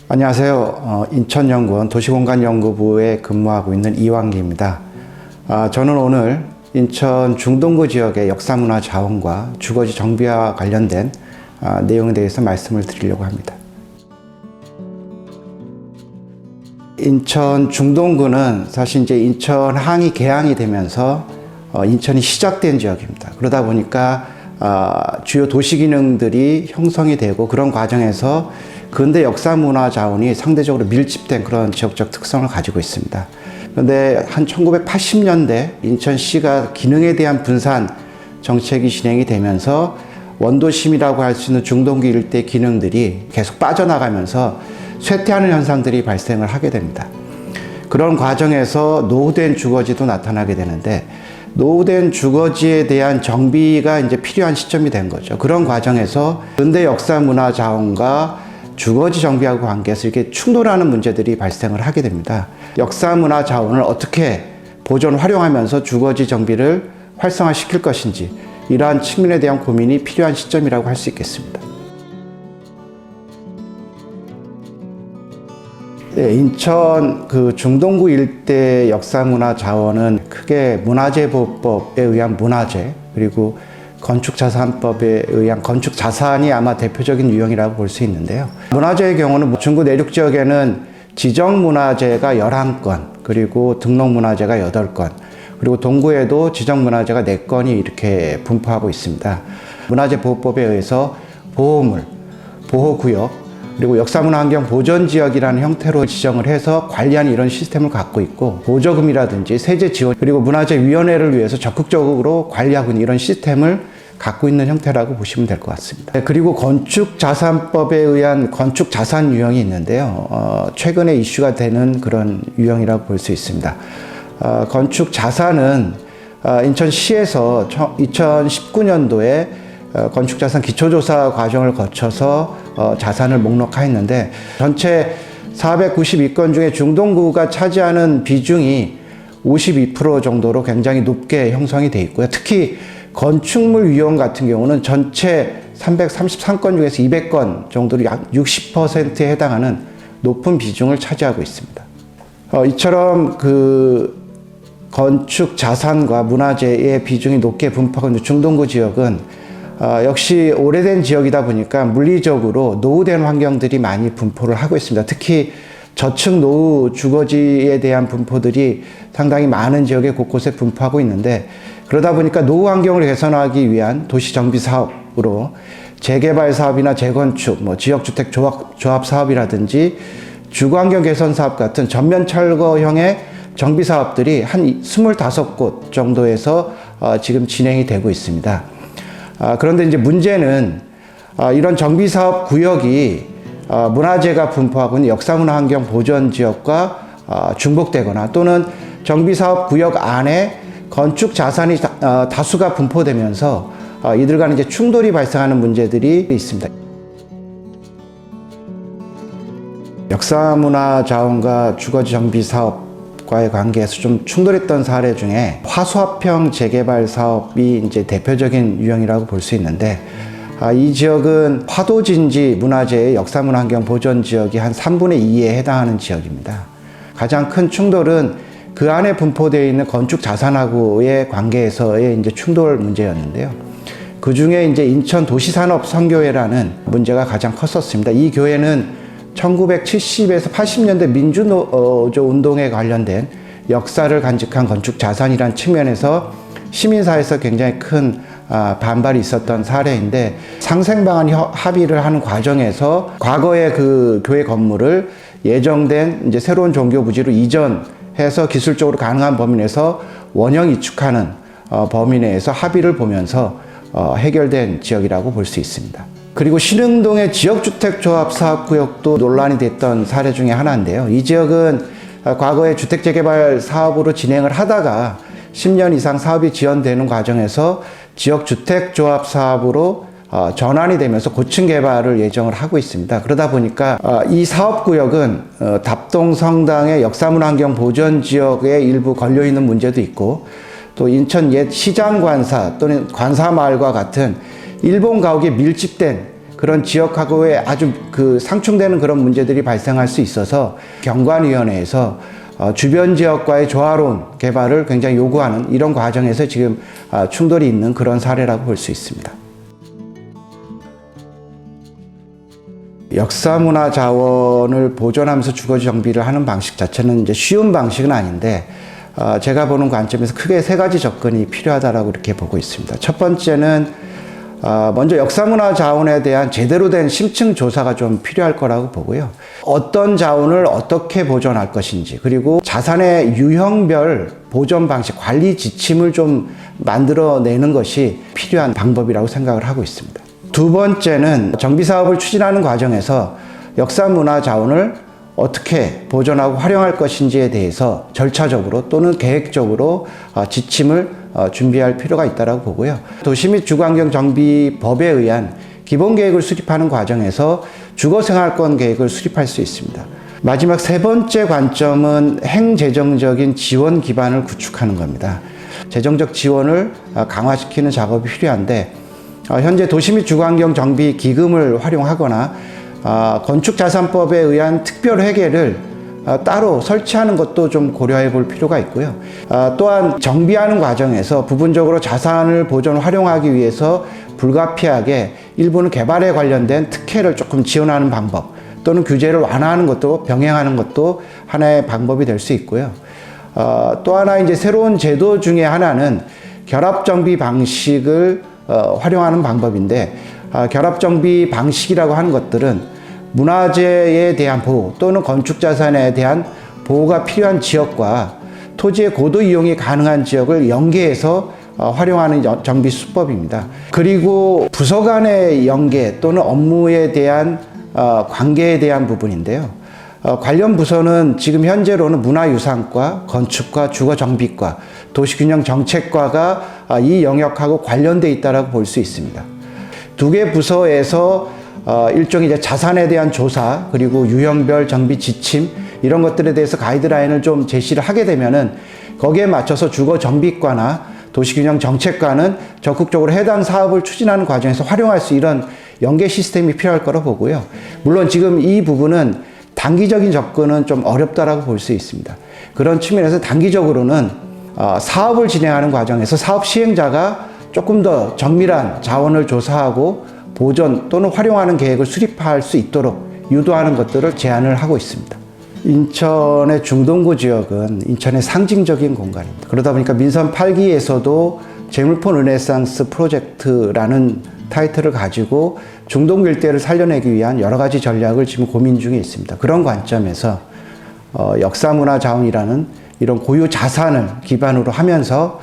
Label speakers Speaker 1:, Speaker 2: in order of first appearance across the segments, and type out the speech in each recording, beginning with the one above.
Speaker 1: 안녕하세요. 인천연구원 도시공간연구부에 근무하고 있는 이완기입니다. 저는 오늘 인천 중동구 지역의 역사문화 자원과 주거지 정비와 관련된 내용에 대해서 말씀을 드리려고 합니다. 인천 중동구는 사실 이제 인천항이 개항이 되면서 인천이 시작된 지역입니다. 그러다 보니까 주요 도시 기능들이 형성이 되고 그런 과정에서 근대 역사문화 자원이 상대적으로 밀집된 그런 지역적 특성을 가지고 있습니다. 그런데 한 1980년대 인천시가 기능에 대한 분산 정책이 진행이 되면서 원도심이라고 할 수 있는 중동구 일대 기능들이 계속 빠져나가면서 쇠퇴하는 현상들이 발생을 하게 됩니다. 그런 과정에서 노후된 주거지도 나타나게 되는데 노후된 주거지에 대한 정비가 이제 필요한 시점이 된 거죠. 그런 과정에서 근대 역사문화 자원과 주거지 정비하고 관계해서 이렇게 충돌하는 문제들이 발생을 하게 됩니다. 역사문화 자원을 어떻게 보존 활용하면서 주거지 정비를 활성화시킬 것인지 이러한 측면에 대한 고민이 필요한 시점이라고 할 수 있겠습니다. 네, 인천 중동구 일대 역사문화 자원은 크게 문화재보호법에 의한 문화재 그리고 건축자산법에 의한 건축자산이 아마 대표적인 유형이라고 볼 수 있는데요. 문화재의 경우는 중구 내륙 지역에는 지정문화재가 11건, 그리고 등록문화재가 8건, 그리고 동구에도 지정문화재가 4건이 이렇게 분포하고 있습니다. 문화재보호법에 의해서 보호물, 보호구역, 그리고 역사문화환경 보전지역이라는 형태로 지정을 해서 관리하는 이런 시스템을 갖고 있고 보조금이라든지 세제 지원 그리고 문화재위원회를 위해서 적극적으로 관리하고 있는 이런 시스템을 갖고 있는 형태라고 보시면 될 것 같습니다. 그리고 건축자산법에 의한 건축자산 유형이 있는데요. 최근에 이슈가 되는 그런 유형이라고 볼 수 있습니다. 건축자산은 인천시에서 2019년도에 건축자산 기초조사 과정을 거쳐서 자산을 목록하였는데 전체 492건 중에 중동구가 차지하는 비중이 52% 정도로 굉장히 높게 형성이 되어 있고요. 특히 건축물 위험 같은 경우는 전체 333건 중에서 200건 정도로 약 60%에 해당하는 높은 비중을 차지하고 있습니다. 이처럼 건축 자산과 문화재의 비중이 높게 분포하고 있는 중동구 지역은 역시 오래된 지역이다 보니까 물리적으로 노후된 환경들이 많이 분포를 하고 있습니다. 특히 저층 노후 주거지에 대한 분포들이 상당히 많은 지역에 곳곳에 분포하고 있는데 그러다 보니까 노후 환경을 개선하기 위한 도시 정비 사업으로 재개발 사업이나 재건축, 지역주택 조합 사업이라든지 주거환경 개선 사업 같은 전면 철거형의 정비 사업들이 한 25곳 정도에서 지금 진행이 되고 있습니다. 그런데 이제 문제는 이런 정비 사업 구역이 문화재가 분포하고 있는 역사문화환경 보전 지역과 중복되거나 또는 정비 사업 구역 안에 건축 자산이 다수가 분포되면서 이들 간에 이제 충돌이 발생하는 문제들이 있습니다. 역사문화 자원과 주거지 정비 사업과의 관계에서 좀 충돌했던 사례 중에 화수합형 재개발 사업이 이제 대표적인 유형이라고 볼 수 있는데 이 지역은 화도진지 문화재의 역사문화환경 보전 지역이 한 3분의 2에 해당하는 지역입니다. 가장 큰 충돌은 그 안에 분포되어 있는 건축 자산하고의 관계에서의 이제 충돌 문제였는데요. 그 중에 이제 인천 도시산업 선교회라는 문제가 가장 컸었습니다. 이 교회는 1970에서 80년대 민주노조 운동에 관련된 역사를 간직한 건축 자산이라는 측면에서 시민사회에서 굉장히 큰 반발이 있었던 사례인데 상생방안 합의를 하는 과정에서 과거의 그 교회 건물을 예정된 이제 새로운 종교 부지로 이전해서 기술적으로 가능한 범위 내에서 원형 이축하는 범위 내에서 합의를 보면서 해결된 지역이라고 볼 수 있습니다. 그리고 신흥동의 지역주택조합 사업구역도 논란이 됐던 사례 중에 하나인데요. 이 지역은 과거에 주택재개발 사업으로 진행을 하다가 10년 이상 사업이 지연되는 과정에서 지역주택조합 사업으로 전환이 되면서 고층 개발을 예정을 하고 있습니다. 그러다 보니까 이 사업구역은 답동성당의 역사문화환경 보전지역에 일부 걸려있는 문제도 있고 또 인천 옛 시장관사 또는 관사마을과 같은 일본 가옥에 밀집된 그런 지역하고의 아주 그 상충되는 그런 문제들이 발생할 수 있어서 경관위원회에서 주변 지역과의 조화로운 개발을 굉장히 요구하는 이런 과정에서 지금 충돌이 있는 그런 사례라고 볼 수 있습니다. 역사문화 자원을 보존하면서 주거지 정비를 하는 방식 자체는 이제 쉬운 방식은 아닌데 제가 보는 관점에서 크게 세 가지 접근이 필요하다라고 이렇게 보고 있습니다. 첫 번째는 먼저 역사문화 자원에 대한 제대로 된 심층 조사가 좀 필요할 거라고 보고요. 어떤 자원을 어떻게 보존할 것인지, 그리고 자산의 유형별 보존 방식, 관리 지침을 좀 만들어내는 것이 필요한 방법이라고 생각을 하고 있습니다. 두 번째는 정비 사업을 추진하는 과정에서 역사문화 자원을 어떻게 보존하고 활용할 것인지에 대해서 절차적으로 또는 계획적으로 지침을 준비할 필요가 있다고 보고요. 도시 및 주거환경 정비법에 의한 기본계획을 수립하는 과정에서 주거생활권 계획을 수립할 수 있습니다. 마지막 세 번째 관점은 행재정적인 지원 기반을 구축하는 겁니다. 재정적 지원을 강화시키는 작업이 필요한데 현재 도시 및 주거환경 정비 기금을 활용하거나 건축자산법에 의한 특별회계를 따로 설치하는 것도 좀 고려해 볼 필요가 있고요. 또한 정비하는 과정에서 부분적으로 자산을 보존 활용하기 위해서 불가피하게 일부는 개발에 관련된 특혜를 조금 지원하는 방법 또는 규제를 완화하는 것도 병행하는 것도 하나의 방법이 될 수 있고요. 또 하나 이제 새로운 제도 중에 하나는 결합정비 방식을 활용하는 방법인데 결합정비 방식이라고 하는 것들은 문화재에 대한 보호 또는 건축자산에 대한 보호가 필요한 지역과 토지의 고도 이용이 가능한 지역을 연계해서 활용하는 정비 수법입니다. 그리고 부서 간의 연계 또는 업무에 대한 관계에 대한 부분인데요. 관련 부서는 지금 현재로는 문화유산과, 건축과, 주거정비과, 도시균형정책과가 이 영역하고 관련돼 있다고 볼 수 있습니다. 두 개 부서에서 일종의 이제 자산에 대한 조사, 그리고 유형별 정비 지침, 이런 것들에 대해서 가이드라인을 좀 제시를 하게 되면은 거기에 맞춰서 주거정비과나 도시균형정책과는 적극적으로 해당 사업을 추진하는 과정에서 활용할 수 이런 연계 시스템이 필요할 거라고 보고요. 물론 지금 이 부분은 단기적인 접근은 좀 어렵다라고 볼 수 있습니다. 그런 측면에서 단기적으로는 사업을 진행하는 과정에서 사업 시행자가 조금 더 정밀한 자원을 조사하고 보존 또는 활용하는 계획을 수립할 수 있도록 유도하는 것들을 제안을 하고 있습니다. 인천의 중동구 지역은 인천의 상징적인 공간입니다. 그러다 보니까 민선 8기에서도 제물포 르네상스 프로젝트라는 타이틀을 가지고 중동구 일대를 살려내기 위한 여러 가지 전략을 지금 고민 중에 있습니다. 그런 관점에서 역사문화 자원이라는 이런 고유 자산을 기반으로 하면서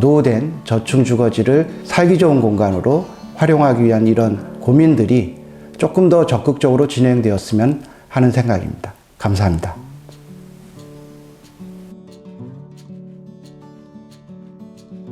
Speaker 1: 노후된 저층 주거지를 살기 좋은 공간으로 활용하기 위한 이런 고민들이 조금 더 적극적으로 진행되었으면 하는 생각입니다. 감사합니다.